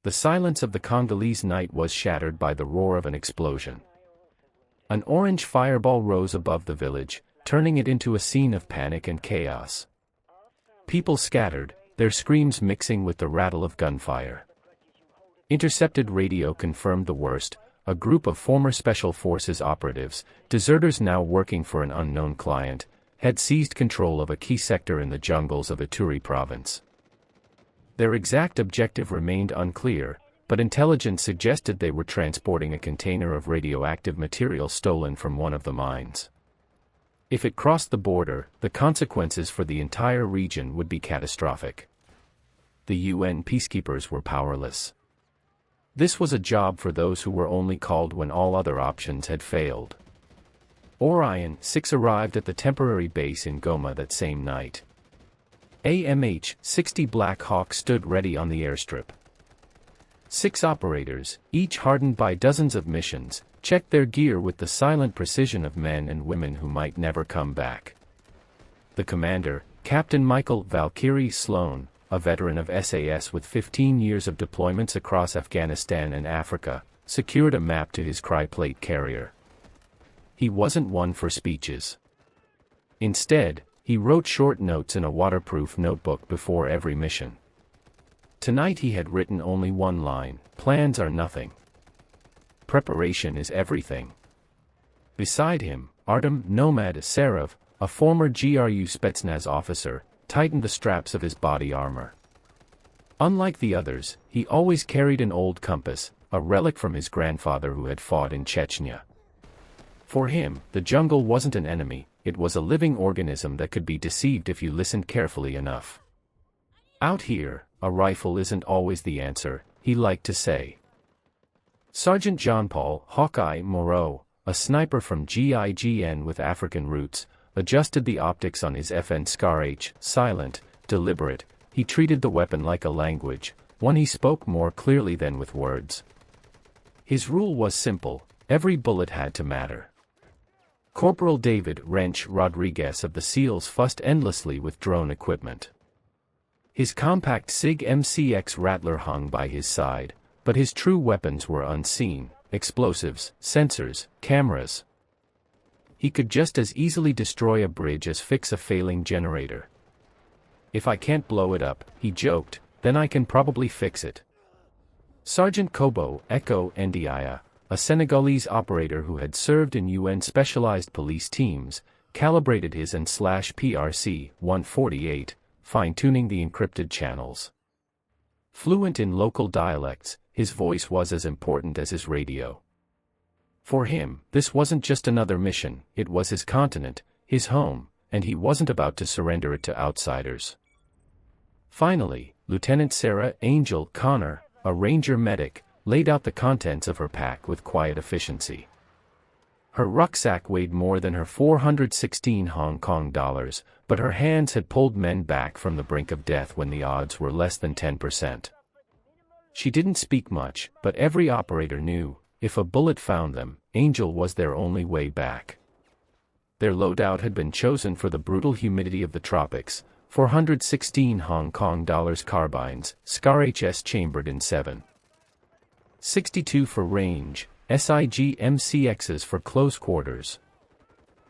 The silence of the Congolese night was shattered by the roar of an explosion. An orange fireball rose above the village, turning it into a scene of panic and chaos. People scattered, their screams mixing with the rattle of gunfire. Intercepted radio confirmed the worst: a group of former Special Forces operatives, deserters now working for an unknown client, had seized control of a key sector in the jungles of Ituri province. Their exact objective remained unclear, but intelligence suggested they were transporting a container of radioactive material stolen from one of the mines. If it crossed the border, the consequences for the entire region would be catastrophic. The UN peacekeepers were powerless. This was a job for those who were only called when all other options had failed. Orion 6 arrived at the temporary base in Goma that same night. AMH-60 Black Hawk stood ready on the airstrip. 6 operators, each hardened by dozens of missions, checked their gear with the silent precision of men and women who might never come back. The commander, Captain Michael Valkyrie Sloan, a veteran of SAS with 15 years of deployments across Afghanistan and Africa, secured a map to his cryplate carrier. He wasn't one for speeches. Instead, he wrote short notes in a waterproof notebook before every mission. Tonight he had written only one line: "Plans are nothing. Preparation is everything." Beside him, Artem Nomad Sarev, a former GRU Spetsnaz officer, tightened the straps of his body armor. Unlike the others, he always carried an old compass, a relic from his grandfather who had fought in Chechnya. For him, the jungle wasn't an enemy, it was a living organism that could be deceived if you listened carefully enough. "Out here, a rifle isn't always the answer," he liked to say. Sergeant Jean-Paul Hawkeye Moreau, a sniper from GIGN with African roots, adjusted the optics on his FN Scar-H, silent, deliberate. He treated the weapon like a language, one he spoke more clearly than with words. His rule was simple: every bullet had to matter. Corporal David Wrench Rodriguez of the SEALs fussed endlessly with drone equipment. His compact SIG MCX Rattler hung by his side, but his true weapons were unseen: explosives, sensors, cameras. He could just as easily destroy a bridge as fix a failing generator. "If I can't blow it up," he joked, "then I can probably fix it." Sergeant Kobo Echo Ndiaye, a Senegalese operator who had served in UN specialized police teams, calibrated his N/PRC 148, fine-tuning the encrypted channels. Fluent in local dialects, his voice was as important as his radio. For him, this wasn't just another mission, it was his continent, his home, and he wasn't about to surrender it to outsiders. Finally, Lieutenant Sarah Angel Connor, a ranger medic, laid out the contents of her pack with quiet efficiency. Her rucksack weighed more than her 416 Hong Kong dollars, but her hands had pulled men back from the brink of death when the odds were less than 10%. She didn't speak much, but every operator knew, if a bullet found them, Angel was their only way back. Their loadout had been chosen for the brutal humidity of the tropics: 416 Hong Kong dollars carbines, Scar-HS chambered in 7.62 for range, SIG MCXs for close quarters.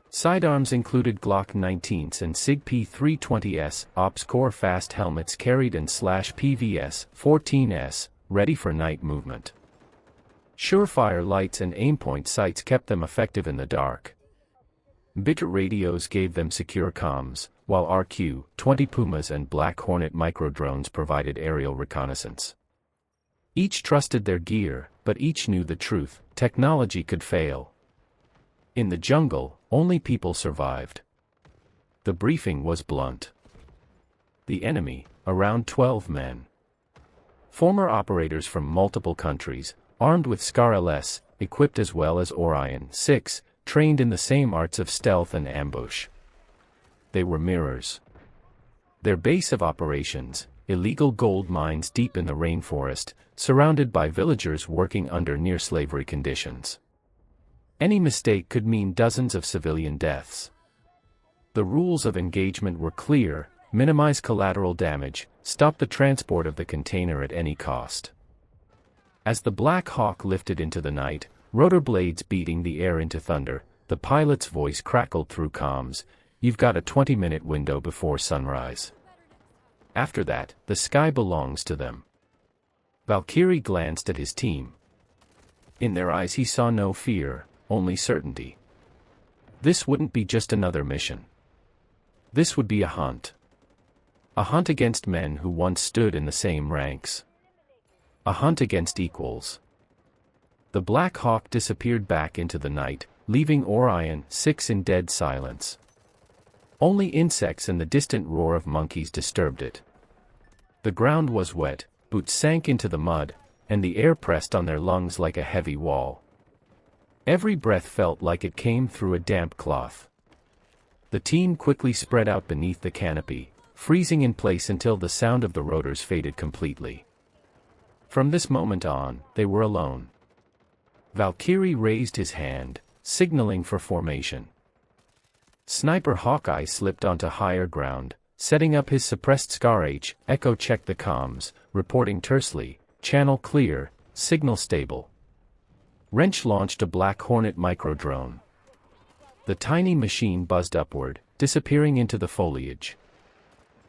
Sidearms included Glock 19s and SIG P320S, Ops Core fast helmets carried and /PVS 14S, ready for night movement. Surefire lights and aimpoint sights kept them effective in the dark. Bitter radios gave them secure comms, while RQ-20 Pumas and Black Hornet microdrones provided aerial reconnaissance. Each trusted their gear, but each knew the truth: technology could fail. In the jungle, only people survived. The briefing was blunt. The enemy, around 12 men. Former operators from multiple countries, armed with Scar-LS, equipped as well as Orion 6, trained in the same arts of stealth and ambush. They were mirrors. Their base of operations, illegal gold mines deep in the rainforest, surrounded by villagers working under near-slavery conditions. Any mistake could mean dozens of civilian deaths. The rules of engagement were clear: minimize collateral damage, stop the transport of the container at any cost. As the Black Hawk lifted into the night, rotor blades beating the air into thunder, the pilot's voice crackled through comms, "You've got a 20-minute window before sunrise. After that, the sky belongs to them." Valkyrie glanced at his team. In their eyes he saw no fear, only certainty. This wouldn't be just another mission. This would be a hunt. A hunt against men who once stood in the same ranks. A hunt against equals. The Black Hawk disappeared back into the night, leaving Orion 6 in dead silence. Only insects and the distant roar of monkeys disturbed it. The ground was wet, boots sank into the mud, and the air pressed on their lungs like a heavy wall. Every breath felt like it came through a damp cloth. The team quickly spread out beneath the canopy, freezing in place until the sound of the rotors faded completely. From this moment on, they were alone. Valkyrie raised his hand, signaling for formation. Sniper Hawkeye slipped onto higher ground, setting up his suppressed Scar H. Echo checked the comms, reporting tersely, "Channel clear, signal stable." Wrench launched a Black Hornet microdrone. The tiny machine buzzed upward, disappearing into the foliage.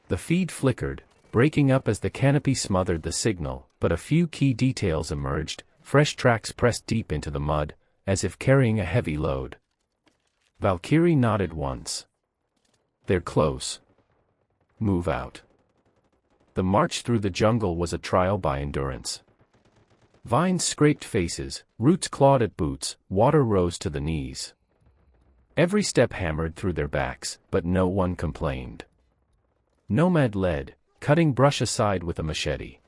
The feed flickered, breaking up as the canopy smothered the signal, but a few key details emerged, fresh tracks pressed deep into the mud, as if carrying a heavy load. Valkyrie nodded once. "They're close. Move out." The march through the jungle was a trial by endurance. Vines scraped faces, roots clawed at boots, water rose to the knees. Every step hammered through their backs, but no one complained. Nomad led, cutting brush aside with a machete.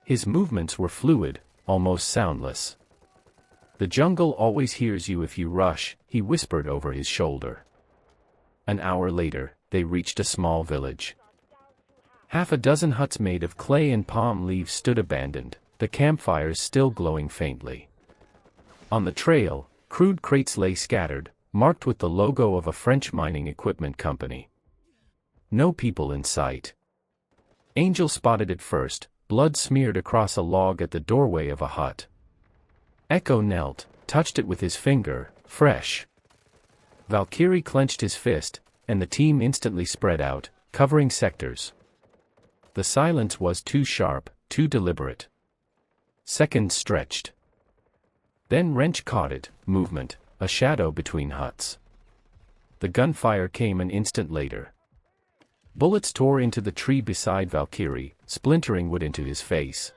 His movements were fluid, almost soundless. "The jungle always hears you if you rush," he whispered over his shoulder. An hour later, they reached a small village. Half a dozen huts made of clay and palm leaves stood abandoned, the campfires still glowing faintly. On the trail, crude crates lay scattered, marked with the logo of a French mining equipment company. No people in sight. Angel spotted it first, blood smeared across a log at the doorway of a hut. Echo knelt, touched it with his finger, fresh. Valkyrie clenched his fist, and the team instantly spread out, covering sectors. The silence was too sharp, too deliberate. Seconds stretched. Then Wrench caught it, movement, a shadow between huts. The gunfire came an instant later. Bullets tore into the tree beside Valkyrie, splintering wood into his face.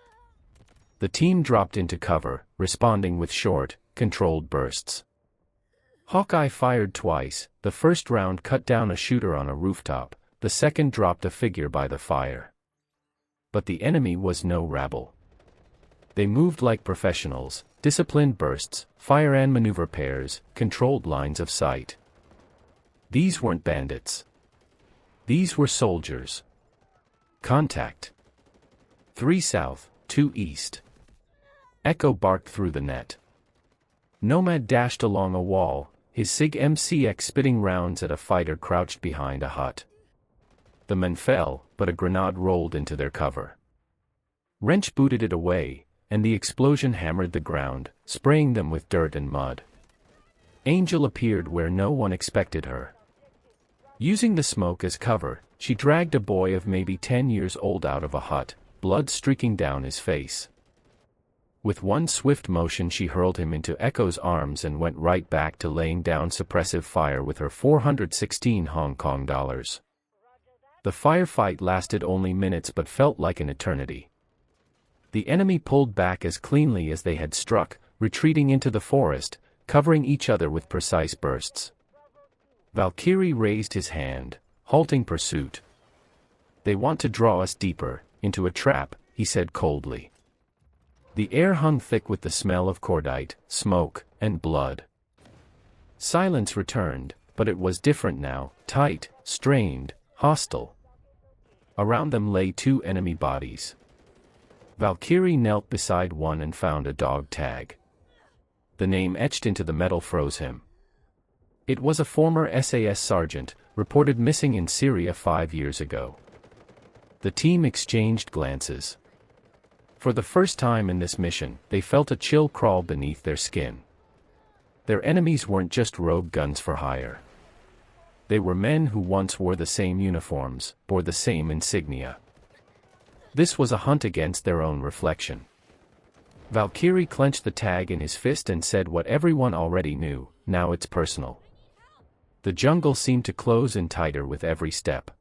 The team dropped into cover, responding with short, controlled bursts. Hawkeye fired twice, the first round cut down a shooter on a rooftop, the second dropped a figure by the fire. But the enemy was no rabble. They moved like professionals, disciplined bursts, fire and maneuver pairs, controlled lines of sight. These weren't bandits. These were soldiers. Contact. 3 south, 2 east. Echo barked through the net. Nomad dashed along a wall, his SIG MCX spitting rounds at a fighter crouched behind a hut. The men fell, but a grenade rolled into their cover. Wrench booted it away, and the explosion hammered the ground, spraying them with dirt and mud. Angel appeared where no one expected her. Using the smoke as cover, she dragged a boy of maybe 10 years old out of a hut, blood streaking down his face. With one swift motion she hurled him into Echo's arms and went right back to laying down suppressive fire with her 416 Hong Kong dollars. The firefight lasted only minutes but felt like an eternity. The enemy pulled back as cleanly as they had struck, retreating into the forest, covering each other with precise bursts. Valkyrie raised his hand, halting pursuit. "They want to draw us deeper, into a trap," he said coldly. The air hung thick with the smell of cordite, smoke, and blood. Silence returned, but it was different now, tight, strained, hostile. Around them lay 2 enemy bodies. Valkyrie knelt beside one and found a dog tag. The name etched into the metal froze him. It was a former SAS sergeant, reported missing in Syria 5 years ago. The team exchanged glances. For the first time in this mission, they felt a chill crawl beneath their skin. Their enemies weren't just rogue guns for hire. They were men who once wore the same uniforms, bore the same insignia. This was a hunt against their own reflection. Valkyrie clenched the tag in his fist and said what everyone already knew, now it's personal. The jungle seemed to close in tighter with every step.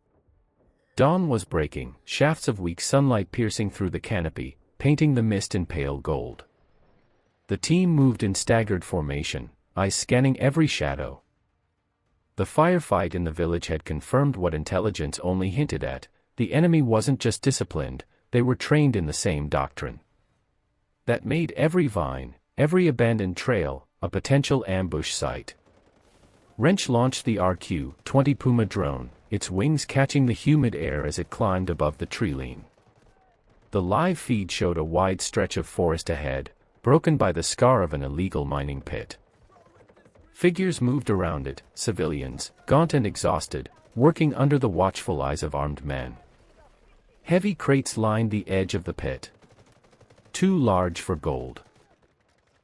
Dawn was breaking, shafts of weak sunlight piercing through the canopy, painting the mist in pale gold. The team moved in staggered formation, eyes scanning every shadow. The firefight in the village had confirmed what intelligence only hinted at: the enemy wasn't just disciplined, they were trained in the same doctrine. That made every vine, every abandoned trail, a potential ambush site. Wrench launched the RQ-20 Puma drone, its wings catching the humid air as it climbed above the tree line. The live feed showed a wide stretch of forest ahead, broken by the scar of an illegal mining pit. Figures moved around it, civilians, gaunt and exhausted, working under the watchful eyes of armed men. Heavy crates lined the edge of the pit. Too large for gold.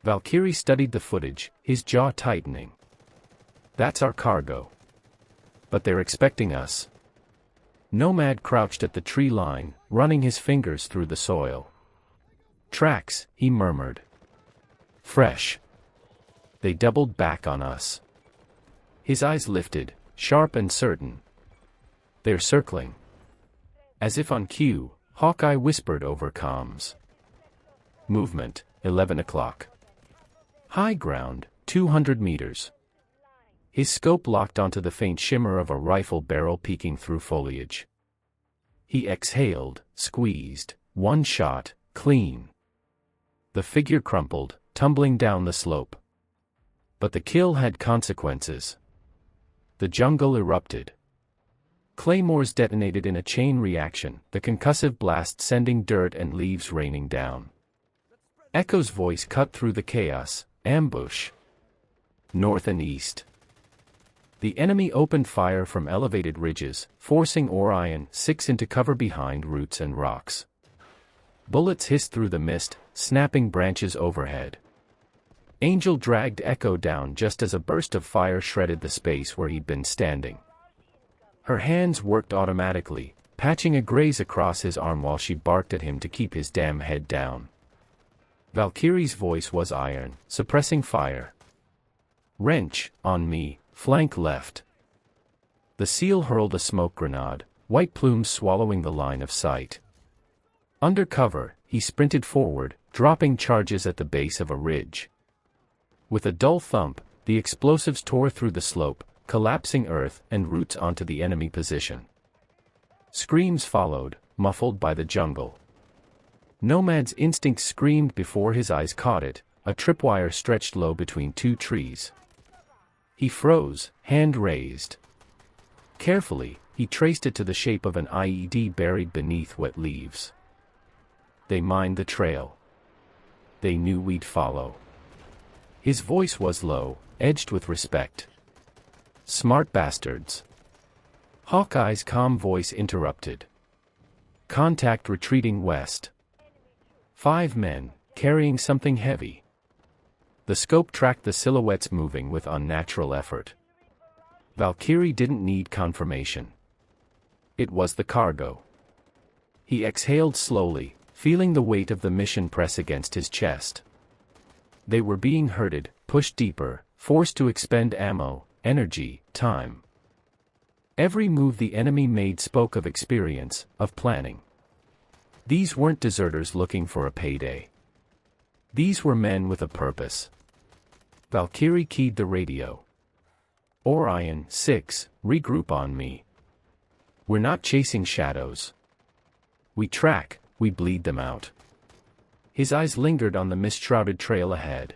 Valkyrie studied the footage, his jaw tightening. That's our cargo. But they're expecting us. Nomad crouched at the tree line, running his fingers through the soil. Tracks, he murmured. Fresh. They doubled back on us. His eyes lifted, sharp and certain. They're circling. As if on cue, Hawkeye whispered over comms. Movement, 11 o'clock. High ground, 200 meters. His scope locked onto the faint shimmer of a rifle barrel peeking through foliage. He exhaled, squeezed, one shot, clean. The figure crumpled, tumbling down the slope. But the kill had consequences. The jungle erupted. Claymores detonated in a chain reaction, the concussive blast sending dirt and leaves raining down. Echo's voice cut through the chaos: ambush. North and east. The enemy opened fire from elevated ridges, forcing Orion 6 into cover behind roots and rocks. Bullets hissed through the mist, snapping branches overhead. Angel dragged Echo down just as a burst of fire shredded the space where he'd been standing. Her hands worked automatically, patching a graze across his arm while she barked at him to keep his damn head down. Valkyrie's voice was iron, suppressing fire. Wrench, on me, flank left. The SEAL hurled a smoke grenade, white plumes swallowing the line of sight. Under cover, he sprinted forward, dropping charges at the base of a ridge. With a dull thump, the explosives tore through the slope, collapsing earth and roots onto the enemy position. Screams followed, muffled by the jungle. Nomad's instinct screamed before his eyes caught it, a tripwire stretched low between two trees. He froze, hand raised. Carefully, he traced it to the shape of an IED buried beneath wet leaves. They mined the trail. They knew we'd follow. His voice was low, edged with respect. Smart bastards. Hawkeye's calm voice interrupted. Contact retreating west. 5 men, carrying something heavy. The scope tracked the silhouettes moving with unnatural effort. Valkyrie didn't need confirmation. It was the cargo. He exhaled slowly, feeling the weight of the mission press against his chest. They were being herded, pushed deeper, forced to expend ammo, energy, time. Every move the enemy made spoke of experience, of planning. These weren't deserters looking for a payday. These were men with a purpose. Valkyrie keyed the radio. Orion 6, regroup on me. We're not chasing shadows. We track, we bleed them out. His eyes lingered on the mist-shrouded trail ahead.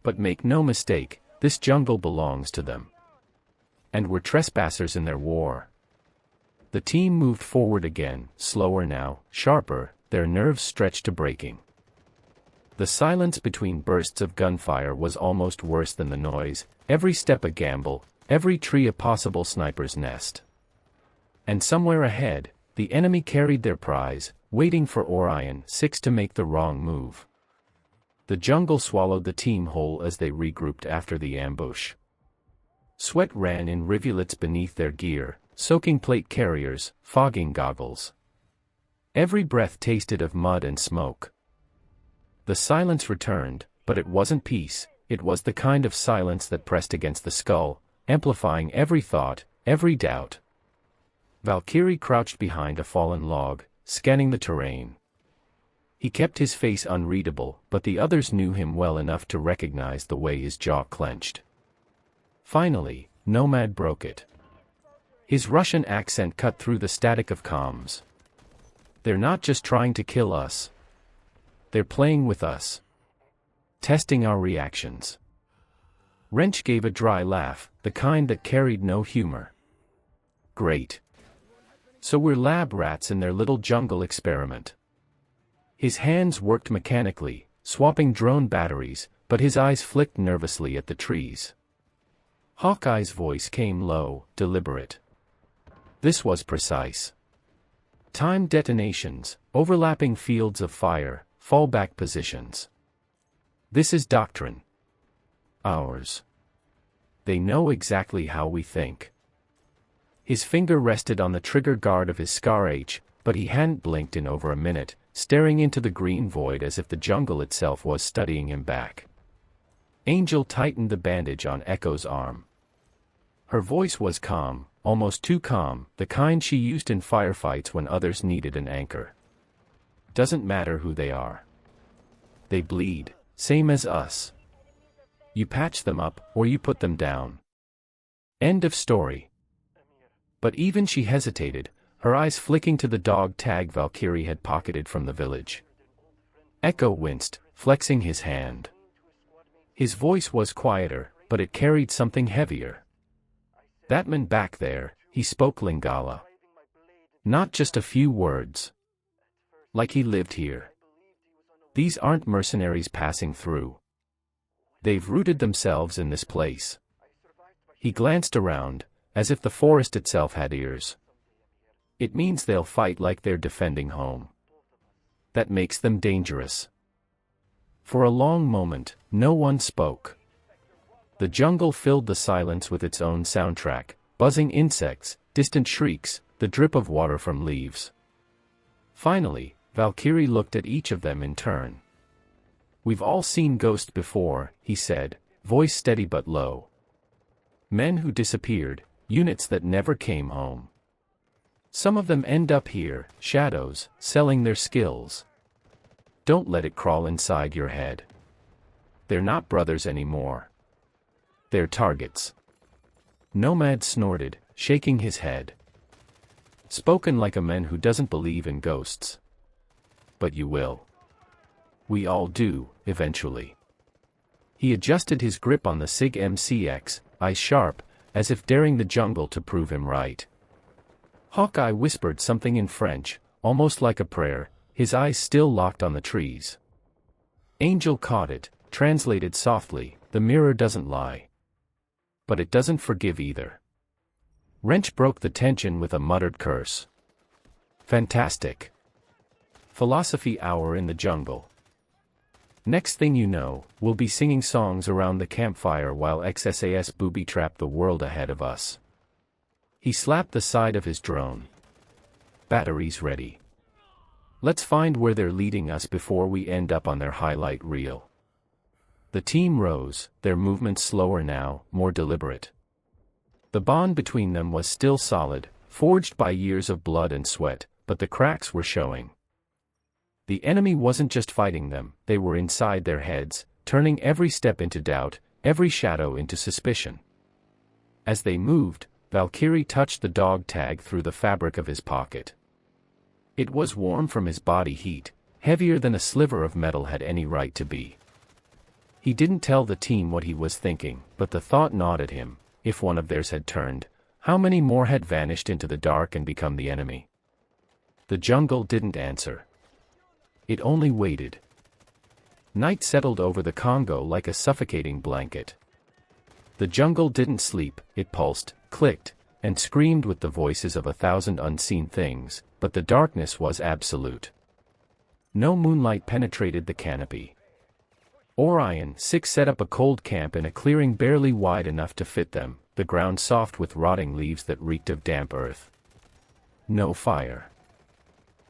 But make no mistake, this jungle belongs to them. And we're trespassers in their war. The team moved forward again, slower now, sharper, their nerves stretched to breaking. The silence between bursts of gunfire was almost worse than the noise, every step a gamble, every tree a possible sniper's nest. And somewhere ahead, the enemy carried their prize, waiting for Orion 6 to make the wrong move. The jungle swallowed the team whole as they regrouped after the ambush. Sweat ran in rivulets beneath their gear, soaking plate carriers, fogging goggles. Every breath tasted of mud and smoke. The silence returned, but it wasn't peace, it was the kind of silence that pressed against the skull, amplifying every thought, every doubt. Valkyrie crouched behind a fallen log, scanning the terrain. He kept his face unreadable, but the others knew him well enough to recognize the way his jaw clenched. Finally, Nomad broke it. His Russian accent cut through the static of comms. They're not just trying to kill us. They're playing with us. Testing our reactions. Wrench gave a dry laugh, the kind that carried no humor. Great. So we're lab rats in their little jungle experiment. His hands worked mechanically, swapping drone batteries, but his eyes flicked nervously at the trees. Hawkeye's voice came low, deliberate. This was precise. Timed detonations, overlapping fields of fire, fallback positions. This is doctrine. Ours. They know exactly how we think. His finger rested on the trigger guard of his Scar H, but he hadn't blinked in over a minute, staring into the green void as if the jungle itself was studying him back. Angel tightened the bandage on Echo's arm. Her voice was calm, almost too calm, the kind she used in firefights when others needed an anchor. Doesn't matter who they are. They bleed, same as us. You patch them up, or you put them down. End of story. But even she hesitated, her eyes flicking to the dog tag Valkyrie had pocketed from the village. Echo winced, flexing his hand. His voice was quieter, but it carried something heavier. That man back there, he spoke Lingala. Not just a few words. Like he lived here. These aren't mercenaries passing through. They've rooted themselves in this place. He glanced around, as if the forest itself had ears. It means they'll fight like they're defending home. That makes them dangerous. For a long moment, no one spoke. The jungle filled the silence with its own soundtrack, buzzing insects, distant shrieks, the drip of water from leaves. Finally, Valkyrie looked at each of them in turn. We've all seen ghosts before, he said, voice steady but low. Men who disappeared, units that never came home. Some of them end up here, shadows, selling their skills. Don't let it crawl inside your head. They're not brothers anymore. They're targets. Nomad snorted, shaking his head. Spoken like a man who doesn't believe in ghosts. But you will. We all do, eventually. He adjusted his grip on the SIG MCX, eyes sharp, as if daring the jungle to prove him right. Hawkeye whispered something in French, almost like a prayer, his eyes still locked on the trees. Angel caught it, translated softly, the mirror doesn't lie. But it doesn't forgive either. Wrench broke the tension with a muttered curse. Fantastic. Philosophy hour in the jungle. Next thing you know, we'll be singing songs around the campfire while XSAS booby-trap the world ahead of us. He slapped the side of his drone. Batteries ready. Let's find where they're leading us before we end up on their highlight reel. The team rose, their movements slower now, more deliberate. The bond between them was still solid, forged by years of blood and sweat, but the cracks were showing. The enemy wasn't just fighting them, they were inside their heads, turning every step into doubt, every shadow into suspicion. As they moved, Valkyrie touched the dog tag through the fabric of his pocket. It was warm from his body heat, heavier than a sliver of metal had any right to be. He didn't tell the team what he was thinking, but the thought gnawed at him. If one of theirs had turned, how many more had vanished into the dark and become the enemy? The jungle didn't answer. It only waited. Night settled over the Congo like a suffocating blanket. The jungle didn't sleep, it pulsed, clicked, and screamed with the voices of 1,000 unseen things, but the darkness was absolute. No moonlight penetrated the canopy. Orion 6 set up a cold camp in a clearing barely wide enough to fit them, the ground soft with rotting leaves that reeked of damp earth. No fire.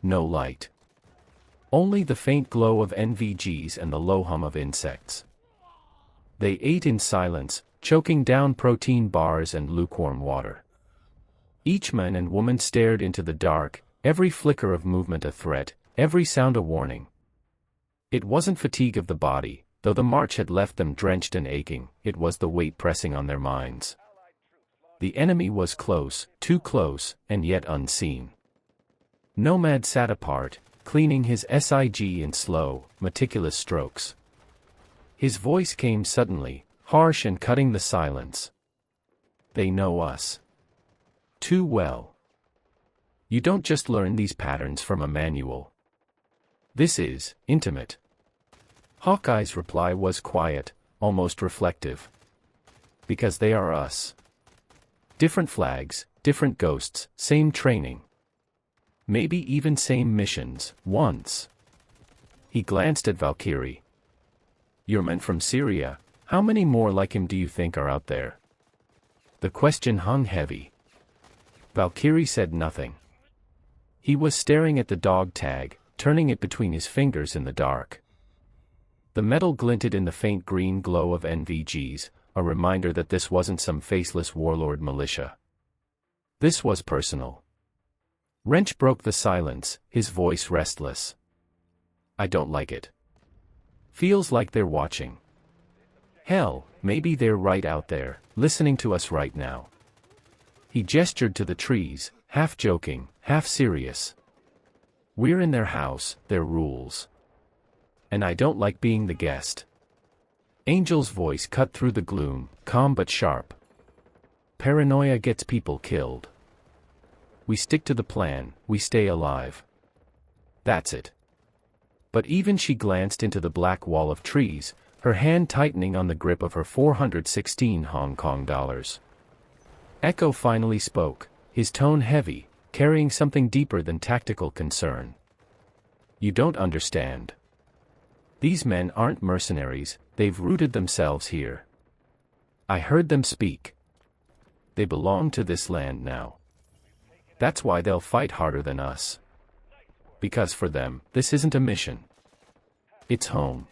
No light. Only the faint glow of NVGs and the low hum of insects. They ate in silence, choking down protein bars and lukewarm water. Each man and woman stared into the dark, every flicker of movement a threat, every sound a warning. It wasn't fatigue of the body, though the march had left them drenched and aching, it was the weight pressing on their minds. The enemy was close, too close, and yet unseen. Nomad sat apart, cleaning his SIG in slow, meticulous strokes. His voice came suddenly, harsh and cutting the silence. They know us too well. You don't just learn these patterns from a manual. This is intimate. Hawkeye's reply was quiet, almost reflective. Because they are us. Different flags, different ghosts, same training. Maybe even same missions, once. He glanced at Valkyrie. You're men from Syria, how many more like him do you think are out there? The question hung heavy. Valkyrie said nothing. He was staring at the dog tag, turning it between his fingers in the dark. The metal glinted in the faint green glow of NVGs, a reminder that this wasn't some faceless warlord militia. This was personal. Wrench broke the silence, his voice restless. I don't like it. Feels like they're watching. Hell, maybe they're right out there, listening to us right now. He gestured to the trees, half joking, half serious. We're in their house, their rules. And I don't like being the guest. Angel's voice cut through the gloom, calm but sharp. Paranoia gets people killed. We stick to the plan, we stay alive. That's it. But even she glanced into the black wall of trees, her hand tightening on the grip of her 416 Hong Kong dollars. Echo finally spoke, his tone heavy, carrying something deeper than tactical concern. You don't understand. These men aren't mercenaries, they've rooted themselves here. I heard them speak. They belong to this land now. That's why they'll fight harder than us. Because for them, this isn't a mission. It's home.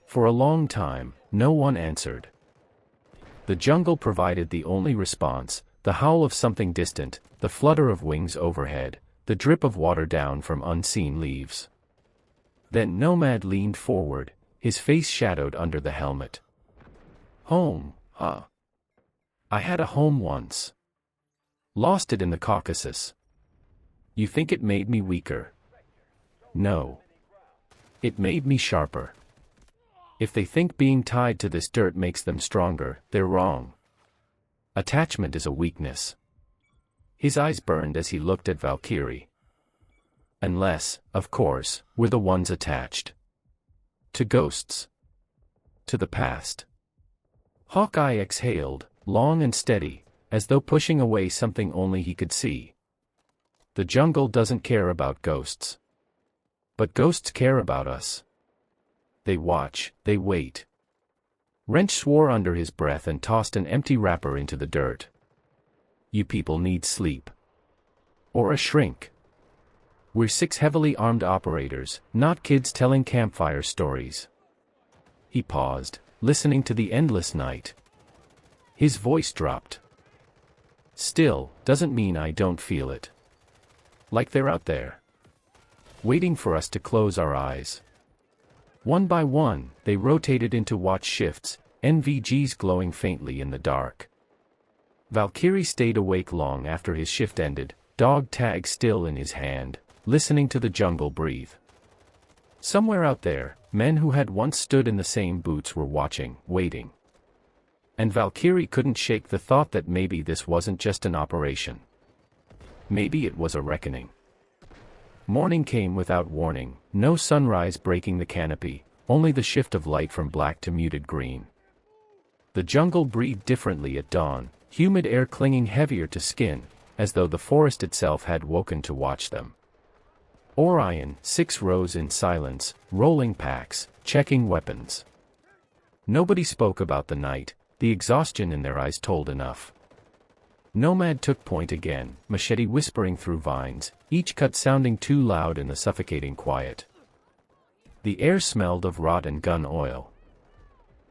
For a long time, no one answered. The jungle provided the only response, the howl of something distant, the flutter of wings overhead, the drip of water down from unseen leaves. Then Nomad leaned forward, his face shadowed under the helmet. Home, huh? I had a home once. Lost it in the Caucasus. You think it made me weaker? No. It made me sharper. If they think being tied to this dirt makes them stronger, they're wrong. Attachment is a weakness. His eyes burned as he looked at Valkyrie. Unless, of course, we're the ones attached. To ghosts. To the past. Hawkeye exhaled, long and steady, as though pushing away something only he could see. The jungle doesn't care about ghosts. But ghosts care about us. They watch, they wait. Wrench swore under his breath and tossed an empty wrapper into the dirt. You people need sleep. Or a shrink. We're 6 heavily armed operators, not kids telling campfire stories. He paused, listening to the endless night. His voice dropped. Still, doesn't mean I don't feel it. Like they're out there. Waiting for us to close our eyes. One by one, they rotated into watch shifts, NVGs glowing faintly in the dark. Valkyrie stayed awake long after his shift ended, dog tag still in his hand, listening to the jungle breathe. Somewhere out there, men who had once stood in the same boots were watching, waiting. And Valkyrie couldn't shake the thought that maybe this wasn't just an operation. Maybe it was a reckoning. Morning came without warning, no sunrise breaking the canopy, only the shift of light from black to muted green. The jungle breathed differently at dawn, humid air clinging heavier to skin, as though the forest itself had woken to watch them. Orion, 6 rows in silence, rolling packs, checking weapons. Nobody spoke about the night, the exhaustion in their eyes told enough. Nomad took point again, machete whispering through vines, each cut sounding too loud in the suffocating quiet. The air smelled of rot and gun oil.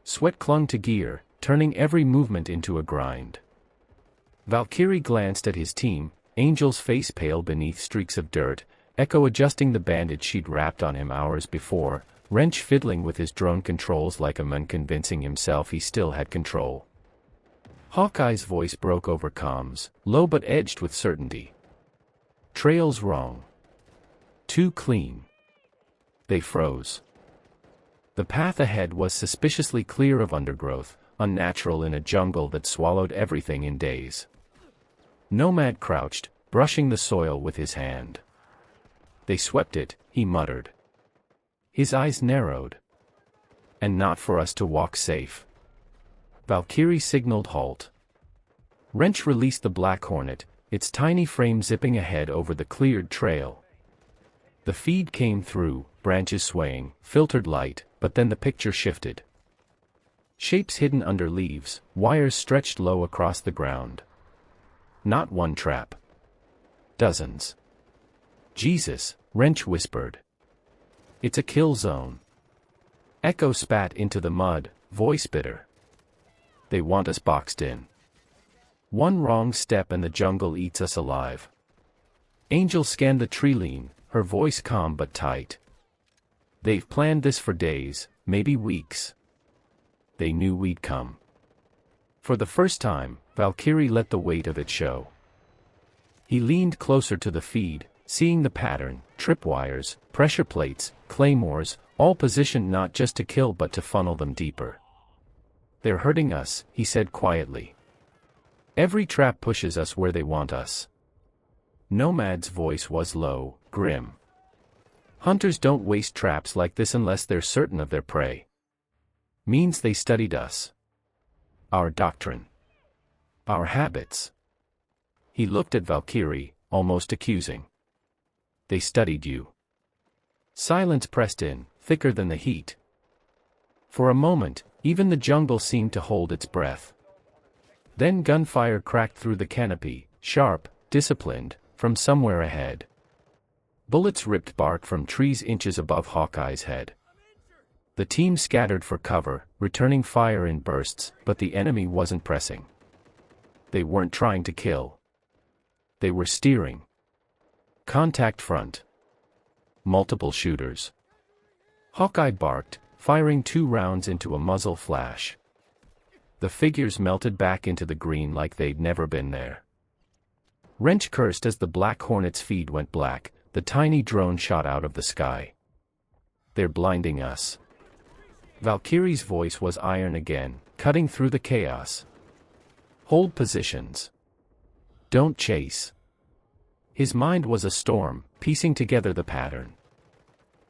Sweat clung to gear, turning every movement into a grind. Valkyrie glanced at his team, Angel's face pale beneath streaks of dirt, Echo adjusting the bandage she'd wrapped on him hours before, Wrench fiddling with his drone controls like a man convincing himself he still had control. Hawkeye's voice broke over comms, low but edged with certainty. Trail's wrong. Too clean. They froze. The path ahead was suspiciously clear of undergrowth, unnatural in a jungle that swallowed everything in days. Nomad crouched, brushing the soil with his hand. They swept it, he muttered. His eyes narrowed. And not for us to walk safe. Valkyrie signaled halt. Wrench released the Black Hornet, its tiny frame zipping ahead over the cleared trail. The feed came through, branches swaying, filtered light, but then the picture shifted. Shapes hidden under leaves, wires stretched low across the ground. Not one trap. Dozens. Jesus, Wrench whispered. It's a kill zone. Echo spat into the mud, voice bitter. They want us boxed in. One wrong step and the jungle eats us alive. Angel scanned the tree line, her voice calm but tight. They've planned this for days, maybe weeks. They knew we'd come. For the first time, Valkyrie let the weight of it show. He leaned closer to the feed, seeing the pattern, tripwires, pressure plates, claymores, all positioned not just to kill but to funnel them deeper. They're hurting us, he said quietly. Every trap pushes us where they want us. Nomad's voice was low, grim. Hunters don't waste traps like this unless they're certain of their prey. Means they studied us. Our doctrine. Our habits. He looked at Valkyrie, almost accusing. They studied you. Silence pressed in, thicker than the heat. For a moment, even the jungle seemed to hold its breath. Then gunfire cracked through the canopy, sharp, disciplined, from somewhere ahead. Bullets ripped bark from trees inches above Hawkeye's head. The team scattered for cover, returning fire in bursts, but the enemy wasn't pressing. They weren't trying to kill. They were steering. Contact front. Multiple shooters. Hawkeye barked, firing 2 rounds into a muzzle flash. The figures melted back into the green like they'd never been there. Wrench cursed as the Black Hornet's feed went black, the tiny drone shot out of the sky. They're blinding us. Valkyrie's voice was iron again, cutting through the chaos. Hold positions. Don't chase. His mind was a storm, piecing together the pattern.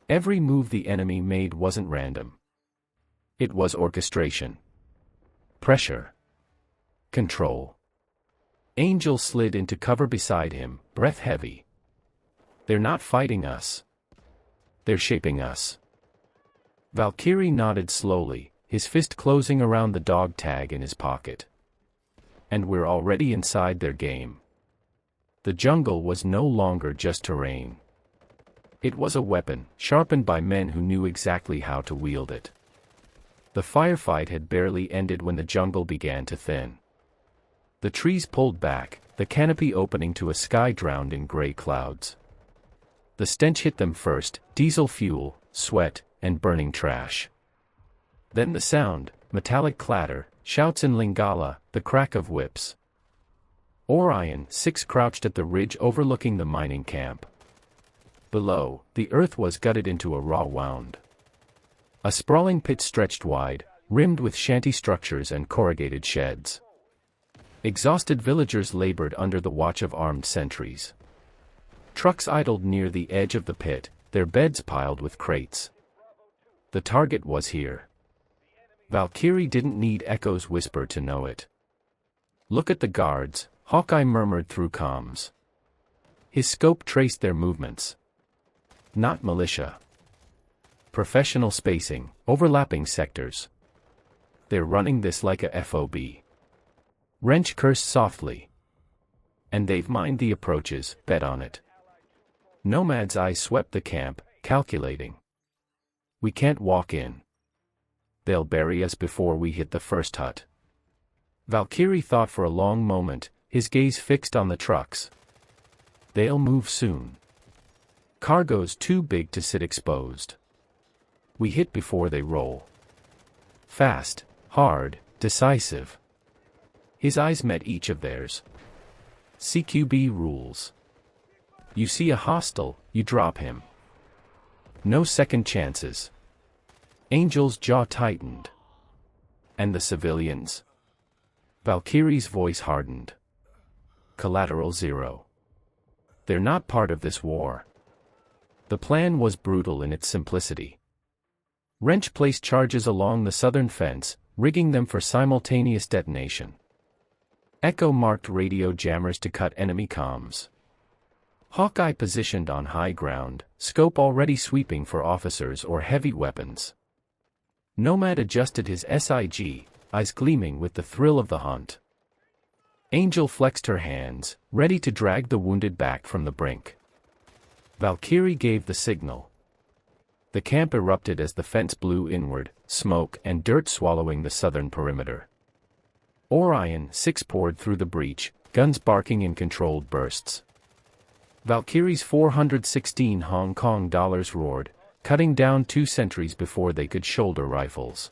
Every move the enemy made wasn't random. It was orchestration. Pressure. Control. Angel slid into cover beside him, breath heavy. They're not fighting us. They're shaping us. Valkyrie nodded slowly, his fist closing around the dog tag in his pocket. And we're already inside their game. The jungle was no longer just terrain. It was a weapon, sharpened by men who knew exactly how to wield it. The firefight had barely ended when the jungle began to thin. The trees pulled back, the canopy opening to a sky drowned in gray clouds. The stench hit them first, diesel fuel, sweat, and burning trash. Then the sound, metallic clatter, shouts in Lingala, the crack of whips. Orion, 6 crouched at the ridge overlooking the mining camp. Below, the earth was gutted into a raw wound. A sprawling pit stretched wide, rimmed with shanty structures and corrugated sheds. Exhausted villagers labored under the watch of armed sentries. Trucks idled near the edge of the pit, their beds piled with crates. The target was here. Valkyrie didn't need Echo's whisper to know it. Look at the guards, Hawkeye murmured through comms. His scope traced their movements. not militia. Professional spacing, overlapping sectors. They're running this like a FOB. Wrench cursed softly. And they've mined the approaches, bet on it. Nomad's eyes swept the camp, calculating. We can't walk in. They'll bury us before we hit the first hut. Valkyrie thought for a long moment, his gaze fixed on the trucks. They'll move soon. Cargo's too big to sit exposed. We hit before they roll. Fast, hard, decisive. His eyes met each of theirs. CQB rules. You see a hostile, you drop him. No second chances. Angel's jaw tightened. And the civilians? Valkyrie's voice hardened. Collateral zero. They're not part of this war. The plan was brutal in its simplicity. Wrench placed charges along the southern fence, rigging them for simultaneous detonation. Echo marked radio jammers to cut enemy comms. Hawkeye positioned on high ground, scope already sweeping for officers or heavy weapons. Nomad adjusted his SIG, eyes gleaming with the thrill of the hunt. Angel flexed her hands, ready to drag the wounded back from the brink. Valkyrie gave the signal. The camp erupted as the fence blew inward, smoke and dirt swallowing the southern perimeter. Orion 6 poured through the breach, guns barking in controlled bursts. Valkyrie's 416 Hong Kong dollars roared, cutting down 2 sentries before they could shoulder rifles.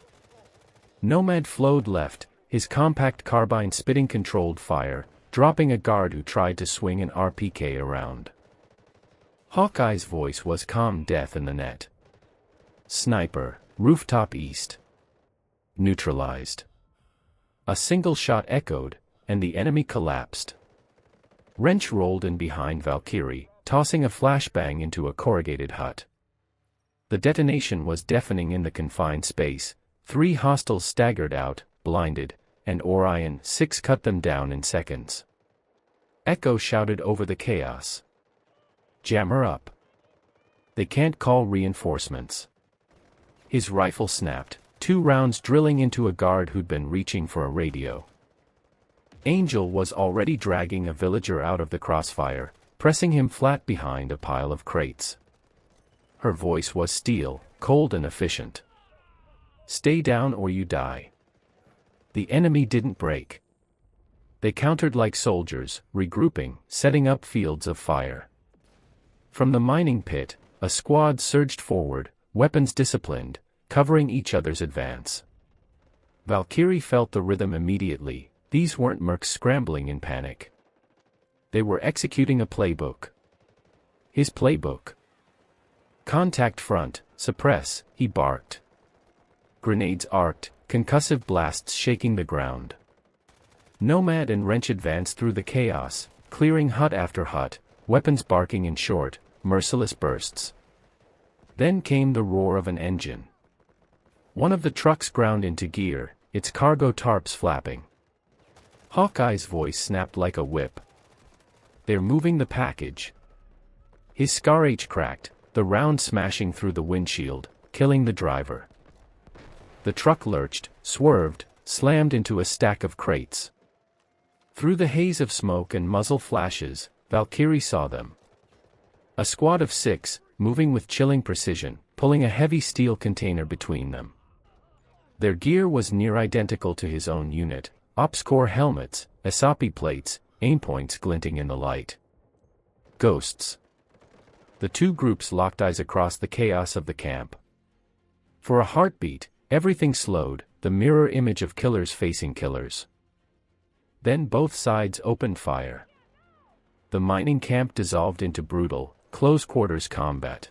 Nomad flowed left, his compact carbine spitting controlled fire, dropping a guard who tried to swing an RPK around. Hawkeye's voice was calm death in the net. Sniper, rooftop east. Neutralized. A single shot echoed, and the enemy collapsed. Wrench rolled in behind Valkyrie, tossing a flashbang into a corrugated hut. The detonation was deafening in the confined space. 3 hostiles staggered out, blinded, and Orion 6 cut them down in seconds. Echo shouted over the chaos. Jam her up. They can't call reinforcements. His rifle snapped, 2 rounds drilling into a guard who'd been reaching for a radio. Angel was already dragging a villager out of the crossfire, pressing him flat behind a pile of crates. Her voice was steel, cold and efficient. Stay down or you die. The enemy didn't break. They countered like soldiers, regrouping, setting up fields of fire. From the mining pit, a squad surged forward, weapons disciplined, covering each other's advance. Valkyrie felt the rhythm immediately. These weren't mercs scrambling in panic. They were executing a playbook. His playbook. Contact front, suppress, he barked. Grenades arced, concussive blasts shaking the ground. Nomad and Wrench advanced through the chaos, clearing hut after hut, weapons barking in short, merciless bursts. Then came the roar of an engine. One of the trucks ground into gear, its cargo tarps flapping. Hawkeye's voice snapped like a whip. They're moving the package. His Scar H cracked, the round smashing through the windshield, killing the driver. The truck lurched, swerved, slammed into a stack of crates. Through the haze of smoke and muzzle flashes, Valkyrie saw them. A squad of 6, moving with chilling precision, pulling a heavy steel container between them. Their gear was near identical to his own unit. Ops Corps helmets, Asapi plates, aimpoints glinting in the light. Ghosts. The 2 groups locked eyes across the chaos of the camp. For a heartbeat, everything slowed, the mirror image of killers facing killers. Then both sides opened fire. The mining camp dissolved into brutal, close-quarters combat.